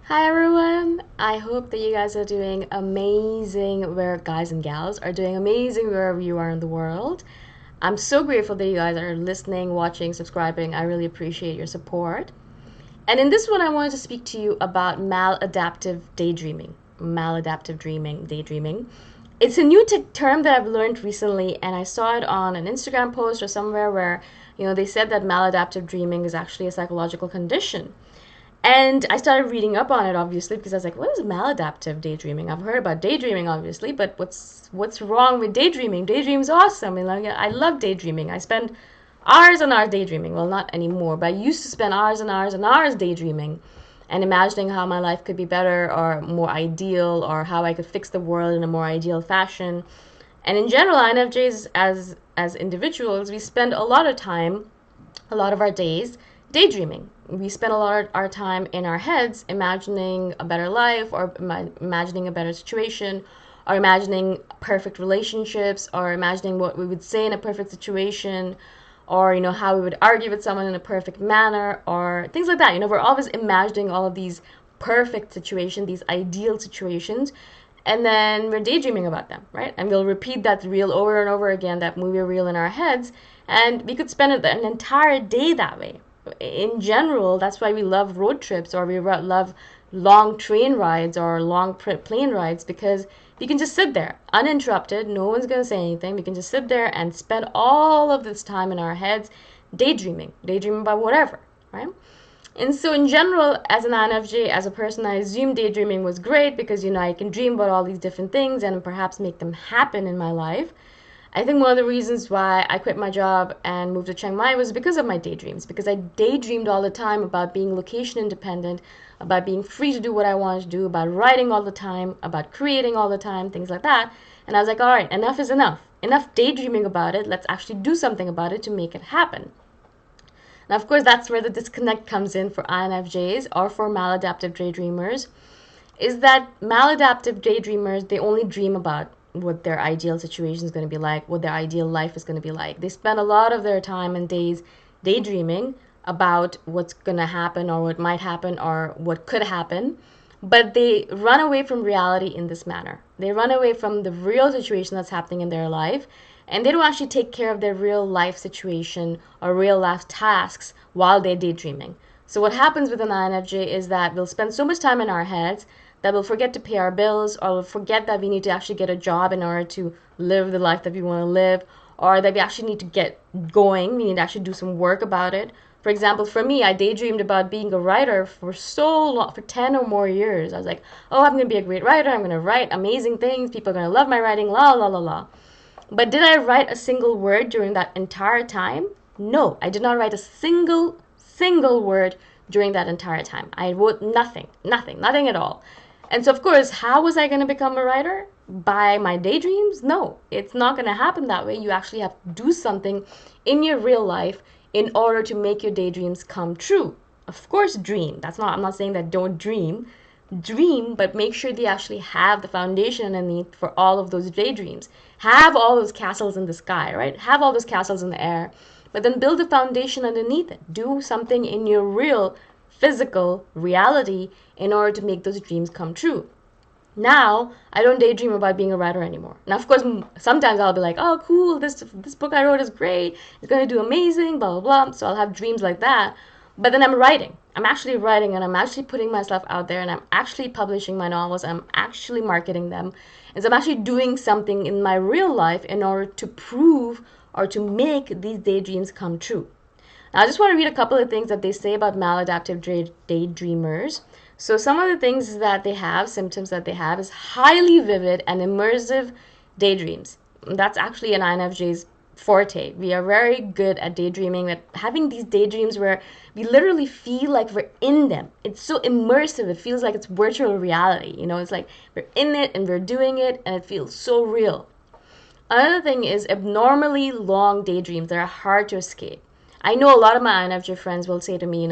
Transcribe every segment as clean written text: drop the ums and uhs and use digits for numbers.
Hi everyone! I hope that you guys are doing amazing where guys and gals are doing amazing wherever you are in the world. I'm so grateful that you guys are listening, watching, subscribing. I really appreciate your support. And in this one, I wanted to speak to you about maladaptive daydreaming. Maladaptive dreaming, daydreaming. It's a new term that I've learned recently, and I saw it on an Instagram post or somewhere where, they said that maladaptive dreaming is actually a psychological condition. And I started reading up on it, obviously, because I was like, what is maladaptive daydreaming? I've heard about daydreaming, obviously, but what's wrong with daydreaming? Daydreaming's awesome. I love daydreaming. I spend hours and hours daydreaming. Well, not anymore, but I used to spend hours and hours and hours daydreaming and imagining how my life could be better or more ideal, or how I could fix the world in a more ideal fashion. And in general, INFJs as individuals, we spend a lot of time, a lot of our days daydreaming. We spend a lot of our time in our heads imagining a better life, or imagining a better situation, or imagining perfect relationships, or imagining what we would say in a perfect situation, or how we would argue with someone in a perfect manner, or things like that. We're always imagining all of these perfect situations, these ideal situations, and then we're daydreaming about them, right? And we'll repeat that reel over and over again, that movie reel in our heads, and we could spend an entire day that way. In general, that's why we love road trips, or we love long train rides or long plane rides, because we can just sit there uninterrupted. No one's going to say anything. We can just sit there and spend all of this time in our heads daydreaming about whatever, right? And so in general, as an INFJ, as a person, I assumed daydreaming was great because, I can dream about all these different things and perhaps make them happen in my life. I think one of the reasons why I quit my job and moved to Chiang Mai was because of my daydreams, because I daydreamed all the time about being location independent, about being free to do what I wanted to do, about writing all the time, about creating all the time, things like that. And I was like, all right, enough is enough. Enough daydreaming about it. Let's actually do something about it to make it happen. Now, of course, that's where the disconnect comes in for INFJs or for maladaptive daydreamers, is that maladaptive daydreamers, they only dream about what their ideal situation is going to be like, what their ideal life is going to be like. They spend a lot of their time and days daydreaming about what's going to happen, or what might happen, or what could happen, but they run away from reality in this manner. They run away from the real situation that's happening in their life, and they don't actually take care of their real life situation or real life tasks while they're daydreaming. So what happens with an INFJ is that we'll spend so much time in our heads that we'll forget to pay our bills, or we'll forget that we need to actually get a job in order to live the life that we want to live, or that we actually need to get going. We need to actually do some work about it. For example, for me, I daydreamed about being a writer for so long, for 10 or more years. I was like, oh, I'm going to be a great writer. I'm going to write amazing things. People are going to love my writing, la, la, la, la. But did I write a single word during that entire time? No, I did not write a single word during that entire time. I wrote nothing at all. And so, of course, how was I going to become a writer? By my daydreams? No, it's not going to happen that way. You actually have to do something in your real life in order to make your daydreams come true. Of course, dream. I'm not saying that don't dream. Dream, but make sure they actually have the foundation underneath for all of those daydreams. Have all those castles in the sky, right? Have all those castles in the air, but then build a foundation underneath it. Do something in your real physical reality in order to make those dreams come true. Now, I don't daydream about being a writer anymore. Now, of course, sometimes I'll be like, oh, cool, this book I wrote is great. It's going to do amazing, blah, blah, blah. So I'll have dreams like that. But then I'm writing. I'm actually writing, and I'm actually putting myself out there, and I'm actually publishing my novels. I'm actually marketing them. And so I'm actually doing something in my real life in order to prove or to make these daydreams come true. Now, I just want to read a couple of things that they say about maladaptive daydreamers. So some of the things that they have, symptoms that they have, is highly vivid and immersive daydreams. That's actually an INFJ's forte. We are very good at daydreaming, at having these daydreams where we literally feel like we're in them. It's so immersive. It feels like it's virtual reality. It's like we're in it and we're doing it, and it feels so real. Another thing is abnormally long daydreams that are hard to escape. I know a lot of my INFJ friends will say to me,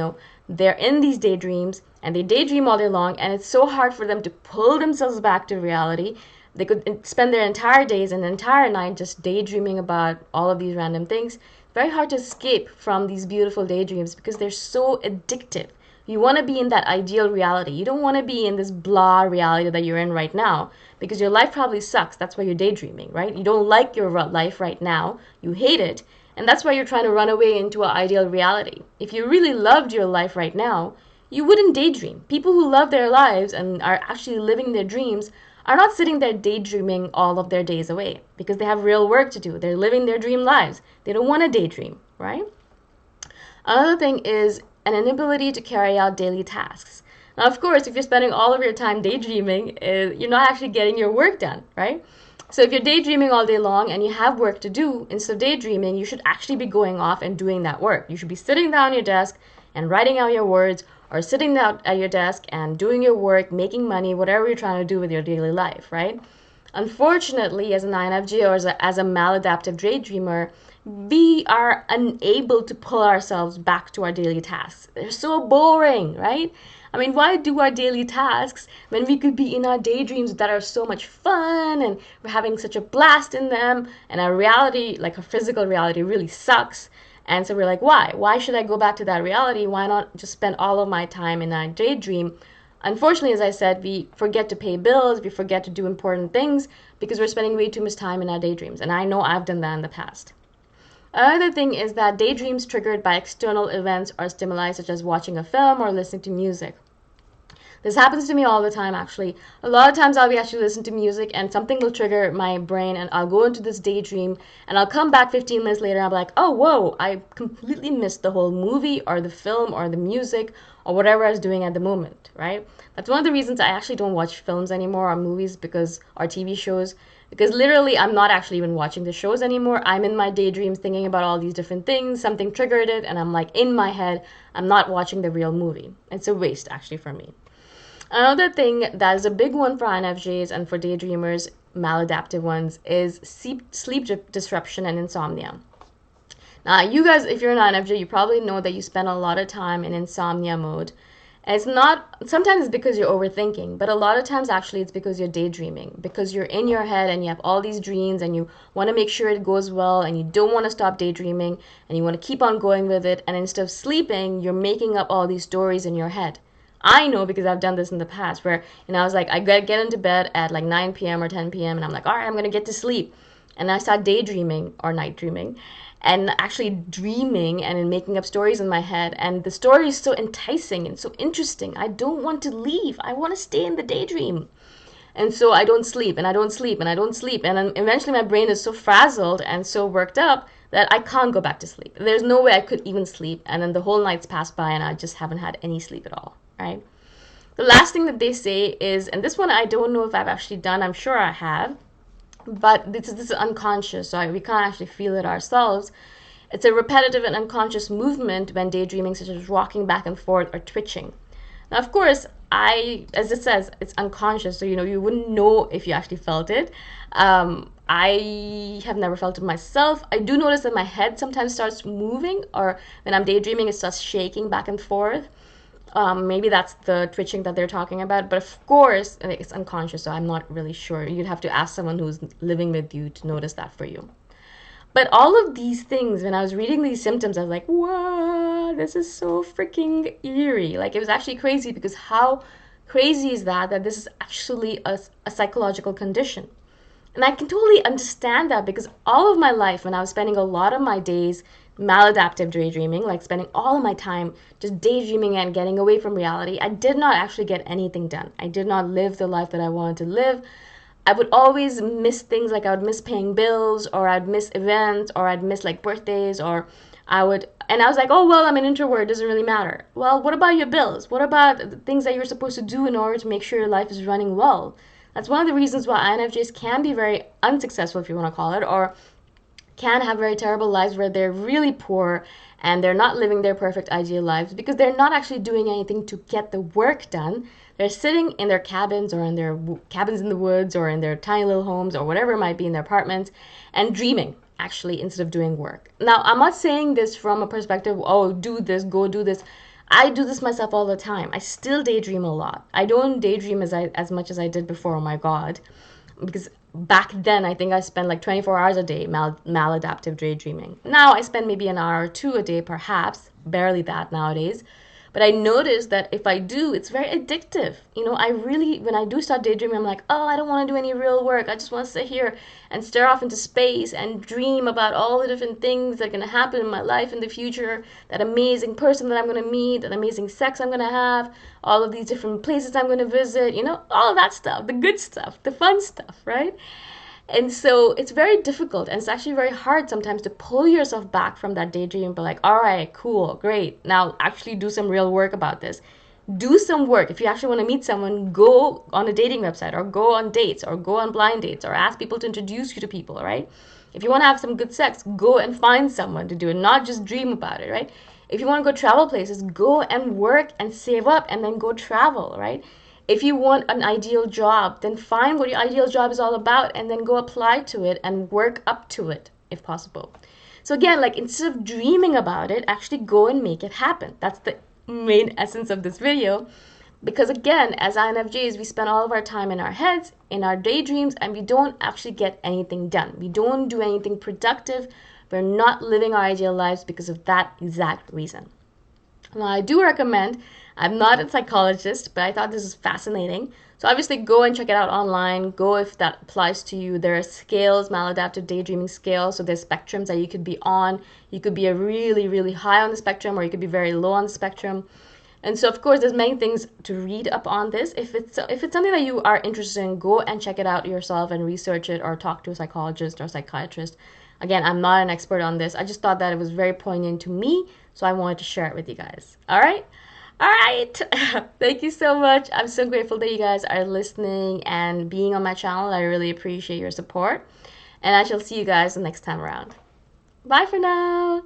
they're in these daydreams and they daydream all day long, and it's so hard for them to pull themselves back to reality. They could spend their entire days and entire night just daydreaming about all of these random things. Very hard to escape from these beautiful daydreams because they're so addictive. You want to be in that ideal reality. You don't want to be in this blah reality that you're in right now, because your life probably sucks. That's why you're daydreaming, right? You don't like your life right now. You hate it. And that's why you're trying to run away into an ideal reality. If you really loved your life right now, you wouldn't daydream. People who love their lives and are actually living their dreams are not sitting there daydreaming all of their days away, because they have real work to do. They're living their dream lives. They don't want to daydream, right? Another thing is an inability to carry out daily tasks. Now, of course, if you're spending all of your time daydreaming, you're not actually getting your work done, right? So if you're daydreaming all day long and you have work to do, instead of daydreaming, you should actually be going off and doing that work. You should be sitting down at your desk and writing out your words, or sitting down at your desk and doing your work, making money, whatever you're trying to do with your daily life, right? Unfortunately, as an INFJ or as a maladaptive daydreamer, we are unable to pull ourselves back to our daily tasks. They're so boring, right? I mean, why do our daily tasks when we could be in our daydreams that are so much fun and we're having such a blast in them, and our reality, like our physical reality, really sucks? And so we're like, why? Why should I go back to that reality? Why not just spend all of my time in a daydream? Unfortunately, as I said, we forget to pay bills, we forget to do important things because we're spending way too much time in our daydreams. And I know I've done that in the past. Another thing is that daydreams triggered by external events or stimuli, such as watching a film or listening to music. This happens to me all the time, actually. A lot of times I'll be actually listening to music and something will trigger my brain and I'll go into this daydream and I'll come back 15 minutes later and I'll be like, oh, whoa, I completely missed the whole movie or the film or the music or whatever I was doing at the moment, right? That's one of the reasons I actually don't watch films anymore or movies or TV shows, because literally I'm not actually even watching the shows anymore. I'm in my daydreams thinking about all these different things. Something triggered it and I'm like in my head. I'm not watching the real movie. It's a waste actually for me. Another thing that is a big one for INFJs and for daydreamers, maladaptive ones, is sleep disruption and insomnia. Now, you guys, if you're an INFJ, you probably know that you spend a lot of time in insomnia mode. And it's not, sometimes it's because you're overthinking, but a lot of times actually it's because you're daydreaming, because you're in your head and you have all these dreams and you want to make sure it goes well and you don't want to stop daydreaming and you want to keep on going with it. And instead of sleeping, you're making up all these stories in your head. I know because I've done this in the past where, I was like, I get into bed at like 9 p.m. or 10 p.m. and I'm like, all right, I'm going to get to sleep. And I start daydreaming or night dreaming and actually dreaming and making up stories in my head. And the story is so enticing and so interesting. I don't want to leave. I want to stay in the daydream. And so I don't sleep and I don't sleep and I don't sleep. And then eventually my brain is so frazzled and so worked up that I can't go back to sleep. There's no way I could even sleep. And then the whole night's passed by and I just haven't had any sleep at all. Right? The last thing that they say is, and this one I don't know if I've actually done, I'm sure I have, but this is unconscious, so we can't actually feel it ourselves. It's a repetitive and unconscious movement when daydreaming, such as rocking back and forth or twitching. Now, of course, as it says, it's unconscious, so you wouldn't know if you actually felt it. I have never felt it myself. I do notice that my head sometimes starts moving, or when I'm daydreaming, it starts shaking back and forth. Maybe that's the twitching that they're talking about, but of course it's unconscious, so I'm not really sure. You'd have to ask someone who's living with you to notice that for you. But all of these things, when I was reading these symptoms, I was like, wow, this is so freaking eerie. Like, it was actually crazy, because how crazy is that this is actually a psychological condition. And I can totally understand that, because all of my life, when I was spending a lot of my days maladaptive daydreaming, like spending all of my time just daydreaming and getting away from reality, I did not actually get anything done. I did not live the life that I wanted to live. I would always miss things, like I would miss paying bills, or I'd miss events, or I'd miss like birthdays, and I was like, oh, well, I'm an introvert, it doesn't really matter. Well, what about your bills? What about the things that you're supposed to do in order to make sure your life is running well? That's one of the reasons why INFJs can be very unsuccessful, if you want to call it, or can have very terrible lives where they're really poor and they're not living their perfect ideal lives, because they're not actually doing anything to get the work done. They're sitting in their cabins, or in their cabins in the woods, or in their tiny little homes, or whatever it might be, in their apartments, and dreaming, actually, instead of doing work. Now, I'm not saying this from a perspective, oh, do this, go do this. I do this myself all the time. I still daydream a lot. I don't daydream as much as I did before, oh my God. Because back then, I think I spent like 24 hours a day maladaptive daydreaming. Now I spend maybe an hour or two a day, perhaps, barely that nowadays. But I noticed that if I do, it's very addictive. You know, I really, when I do start daydreaming, I'm like, oh, I don't want to do any real work. I just want to sit here and stare off into space and dream about all the different things that are going to happen in my life in the future, that amazing person that I'm going to meet, that amazing sex I'm going to have, all of these different places I'm going to visit, you know, all of that stuff, the good stuff, the fun stuff, right? And so it's very difficult, and it's actually very hard sometimes to pull yourself back from that daydream and be like, all right, cool, great. Now actually do some real work about this. Do some work. If you actually want to meet someone, go on a dating website or go on dates or go on blind dates or ask people to introduce you to people, right? If you want to have some good sex, go and find someone to do it, not just dream about it, right? If you want to go travel places, go and work and save up and then go travel, right? If you want an ideal job, then find what your ideal job is all about and then go apply to it and work up to it if possible. So again, like instead of dreaming about it, actually go and make it happen. That's the main essence of this video. Because again, as INFJs, we spend all of our time in our heads, in our daydreams, and we don't actually get anything done. We don't do anything productive. We're not living our ideal lives because of that exact reason. Now, I do recommend, I'm not a psychologist, but I thought this is fascinating. So obviously go and check it out online. Go if that applies to you. There are scales, maladaptive daydreaming scales. So there's spectrums that you could be on. You could be a really, really high on the spectrum, or you could be very low on the spectrum. And so of course there's many things to read up on this. If it's something that you are interested in, go and check it out yourself and research it or talk to a psychologist or psychiatrist. Again, I'm not an expert on this. I just thought that it was very poignant to me, so I wanted to share it with you guys. All right? All right. Thank you so much. I'm so grateful that you guys are listening and being on my channel. I really appreciate your support. And I shall see you guys the next time around. Bye for now.